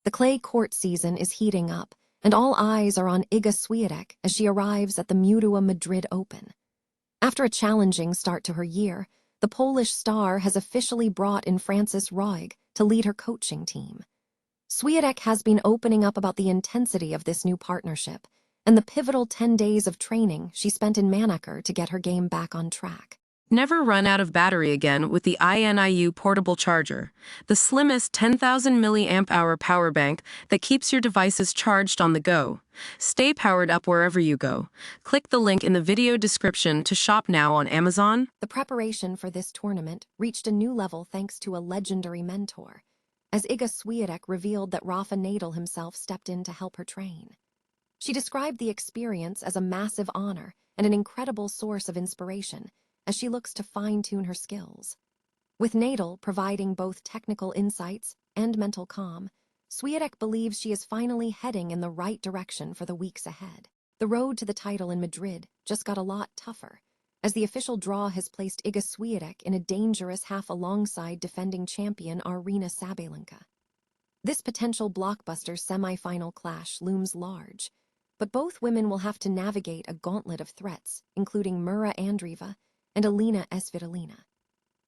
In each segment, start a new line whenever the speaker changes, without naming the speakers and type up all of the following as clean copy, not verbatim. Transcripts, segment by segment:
The clay court season is heating up, and all eyes are on Iga Swiatek as she arrives at the Mutua Madrid Open. After a challenging start to her year, the Polish star has officially brought in Francis Roig to lead her coaching team. Swiatek has been opening up about the intensity of this new partnership and the pivotal 10 days of training she spent in Monaco to get her game back on track.
Never run out of battery again with the INIU portable charger, the slimmest 10,000 mAh power bank that keeps your devices charged on the go. Stay powered up wherever you go. Click the link in the video description to shop now on Amazon.
The preparation for this tournament reached a new level thanks to a legendary mentor, as Iga Swiatek revealed that Rafael Nadal himself stepped in to help her train. She described the experience as a massive honor and an incredible source of inspiration as she looks to fine-tune her skills. With Nadal providing both technical insights and mental calm, Swiatek believes she is finally heading in the right direction for the weeks ahead. The road to the title in Madrid just got a lot tougher, as the official draw has placed Iga Swiatek in a dangerous half alongside defending champion Aryna Sabalenka. This potential blockbuster semi-final clash looms large, but both women will have to navigate a gauntlet of threats, including Mura Andreeva and Elena.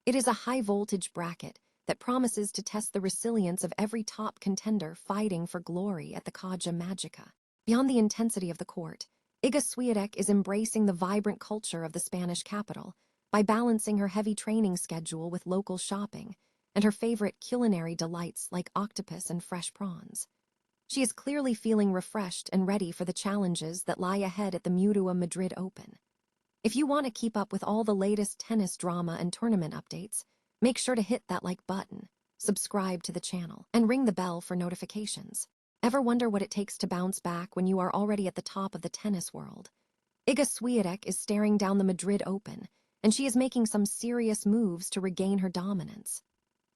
It is a high-voltage bracket that promises to test the resilience of every top contender fighting for glory at the Coco Magica. Beyond the intensity of the court, Iga Swiatek is embracing the vibrant culture of the Spanish capital by balancing her heavy training schedule with local shopping and her favorite culinary delights like octopus and fresh prawns. She is clearly feeling refreshed and ready for the challenges that lie ahead at the Mutua Madrid Open. If you want to keep up with all the latest tennis drama and tournament updates, make sure to hit that like button, subscribe to the channel, and ring the bell for notifications. Ever wonder what it takes to bounce back when you are already at the top of the tennis world? Iga Swiatek is staring down the Madrid Open, and she is making some serious moves to regain her dominance.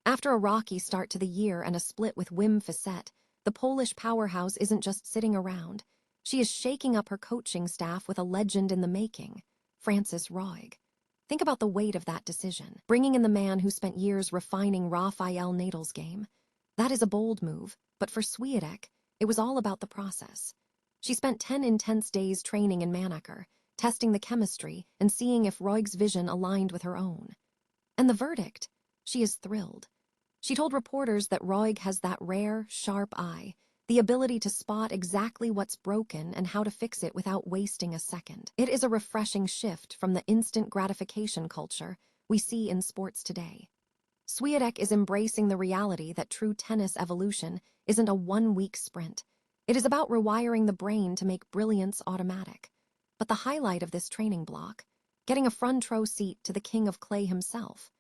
After a rocky start to the year and a split with Wim Fissette, the Polish powerhouse isn't just sitting around. She is shaking up her coaching staff with a legend in the making, Francis Roig. Think about the weight of that decision, bringing in the man who spent years refining Rafael Nadal's game. That is a bold move, but for Swiatek, it was all about the process. She spent 10 intense days training in Monaco, testing the chemistry and seeing if Roig's vision aligned with her own. And the verdict? She is thrilled. She told reporters that Roig has that rare, sharp eye, the ability to spot exactly what's broken and how to fix it without wasting a second. It is a refreshing shift from the instant gratification culture we see in sports today. Swiatek is embracing the reality that true tennis evolution isn't a one-week sprint. It is about rewiring the brain to make brilliance automatic. But the highlight of this training block, getting a front-row seat to the king of clay himself.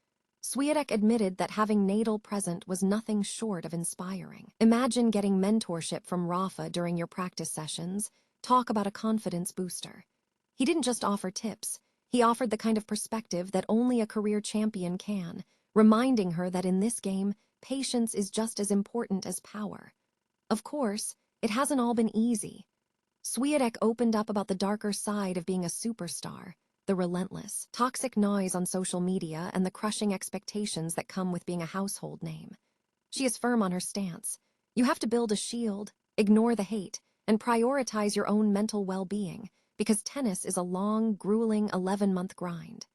Swiatek admitted that having Nadal present was nothing short of inspiring. Imagine getting mentorship from Rafa during your practice sessions. Talk about a confidence booster. He didn't just offer tips. He offered the kind of perspective that only a career champion can, reminding her that in this game, patience is just as important as power. Of course, it hasn't all been easy. Swiatek opened up about the darker side of being a superstar, the relentless, toxic noise on social media and the crushing expectations that come with being a household name. She is firm on her stance. You have to build a shield, ignore the hate, and prioritize your own mental well-being, because tennis is a long, grueling 11-month grind.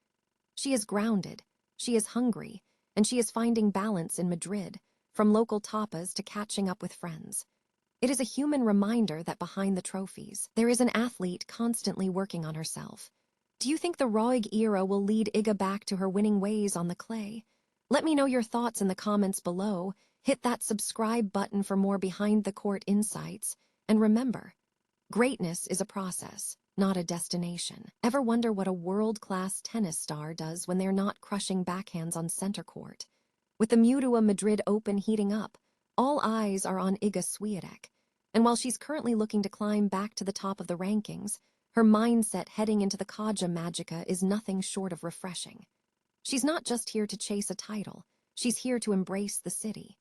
She is grounded, she is hungry, and she is finding balance in Madrid, from local tapas to catching up with friends. It is a human reminder that behind the trophies, there is an athlete constantly working on herself. Do you think the Roig era will lead Iga back to her winning ways on the clay? Let me know your thoughts in the comments below. Hit that subscribe button for more behind-the-court insights. And remember, greatness is a process, not a destination. Ever wonder what a world-class tennis star does when they're not crushing backhands on center court? With the Mutua Madrid Open heating up, all eyes are on Iga Swiatek. And while she's currently looking to climb back to the top of the rankings, her mindset heading into the Coco Magica is nothing short of refreshing. She's not just here to chase a title, she's here to embrace the city.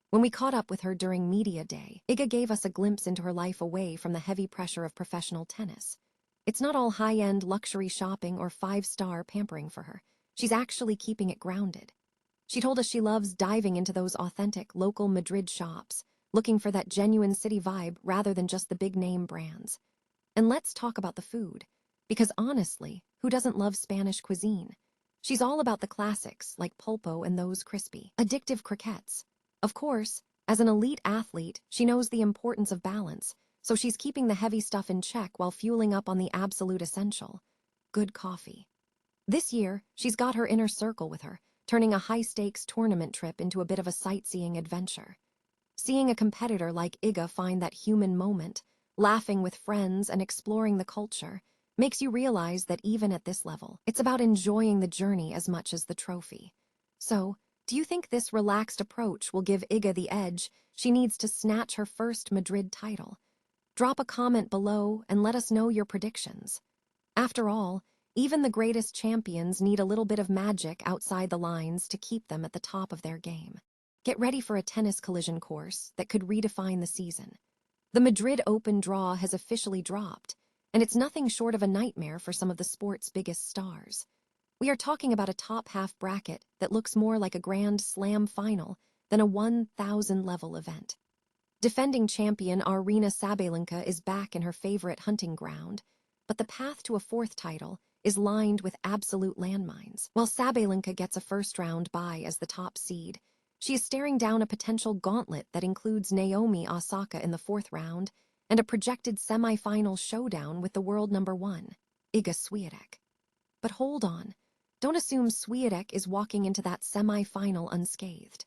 When we caught up with her during Media Day, Iga gave us a glimpse into her life away from the heavy pressure of professional tennis. It's not all high-end luxury shopping or five-star pampering for her. She's actually keeping it grounded. She told us she loves diving into those authentic, local Madrid shops, looking for that genuine city vibe rather than just the big-name brands. And let's talk about the food, because honestly, who doesn't love Spanish cuisine? She's all about the classics, like pulpo and those crispy, addictive croquettes. Of course, as an elite athlete, she knows the importance of balance, so she's keeping the heavy stuff in check while fueling up on the absolute essential: good coffee. This year, she's got her inner circle with her, turning a high-stakes tournament trip into a bit of a sightseeing adventure. Seeing a competitor like Iga find that human moment, laughing with friends and exploring the culture, makes you realize that even at this level, it's about enjoying the journey as much as the trophy. So, do you think this relaxed approach will give Iga the edge she needs to snatch her first Madrid title? Drop a comment below and let us know your predictions. After all, even the greatest champions need a little bit of magic outside the lines to keep them at the top of their game. Get ready for a tennis collision course that could redefine the season. The Madrid Open draw has officially dropped, and it's nothing short of a nightmare for some of the sport's biggest stars. We are talking about a top-half bracket that looks more like a Grand Slam final than a 1,000-level event. Defending champion Aryna Sabalenka is back in her favorite hunting ground, but the path to a fourth title is lined with absolute landmines. While Sabalenka gets a first-round bye as the top seed, she is staring down a potential gauntlet that includes Naomi Osaka in the fourth round and a projected semi-final showdown with the world number 1, Iga Swiatek. But hold on, don't assume Swiatek is walking into that semi-final unscathed.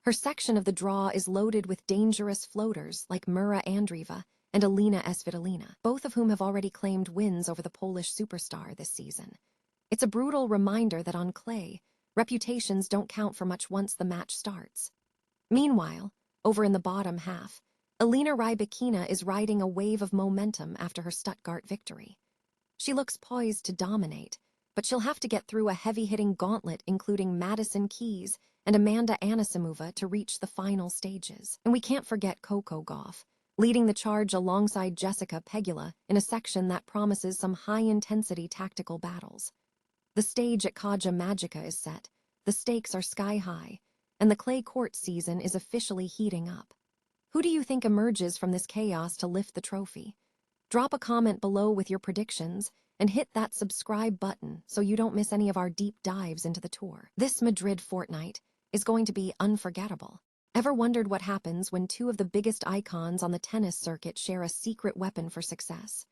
Her section of the draw is loaded with dangerous floaters like Mura Andreeva and Elena Svitolina, both of whom have already claimed wins over the Polish superstar this season. It's a brutal reminder that on clay, reputations don't count for much once the match starts. Meanwhile, over in the bottom half, Elena Rybakina is riding a wave of momentum after her Stuttgart victory. She looks poised to dominate, but she'll have to get through a heavy-hitting gauntlet including Madison Keys and Amanda Anisimova to reach the final stages. And we can't forget Coco Gauff, leading the charge alongside Jessica Pegula in a section that promises some high-intensity tactical battles. The stage at Kaja Magica is set, the stakes are sky-high, and the clay court season is officially heating up. Who do you think emerges from this chaos to lift the trophy? Drop a comment below with your predictions and hit that subscribe button so you don't miss any of our deep dives into the tour. This Madrid fortnight is going to be unforgettable. Ever wondered what happens when two of the biggest icons on the tennis circuit share a secret weapon for success?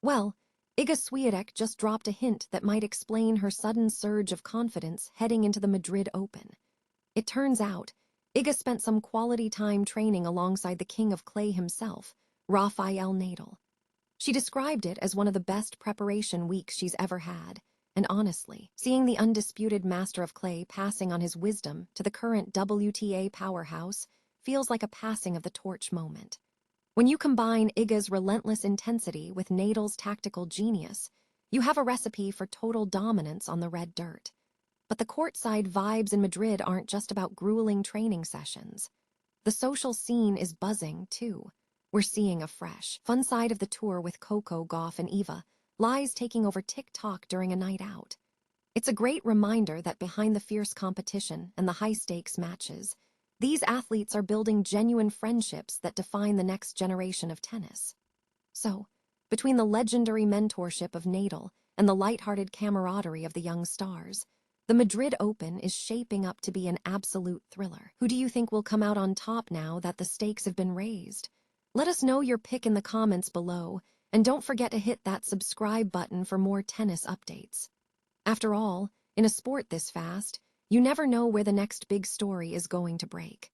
Well, Iga Swiatek just dropped a hint that might explain her sudden surge of confidence heading into the Madrid Open. It turns out, Iga spent some quality time training alongside the king of clay himself, Rafael Nadal. She described it as one of the best preparation weeks she's ever had, and honestly, seeing the undisputed master of clay passing on his wisdom to the current WTA powerhouse feels like a passing of the torch moment. When you combine Iga's relentless intensity with Nadal's tactical genius, you have a recipe for total dominance on the red dirt. But the courtside vibes in Madrid aren't just about grueling training sessions. The social scene is buzzing, too. We're seeing a fresh, fun side of the tour with Coco, Gauff, and Eva, lies taking over TikTok during a night out. It's a great reminder that behind the fierce competition and the high-stakes matches, these athletes are building genuine friendships that define the next generation of tennis. So, between the legendary mentorship of Nadal and the lighthearted camaraderie of the young stars, the Madrid Open is shaping up to be an absolute thriller. Who do you think will come out on top now that the stakes have been raised? Let us know your pick in the comments below, and don't forget to hit that subscribe button for more tennis updates. After all, in a sport this fast, you never know where the next big story is going to break.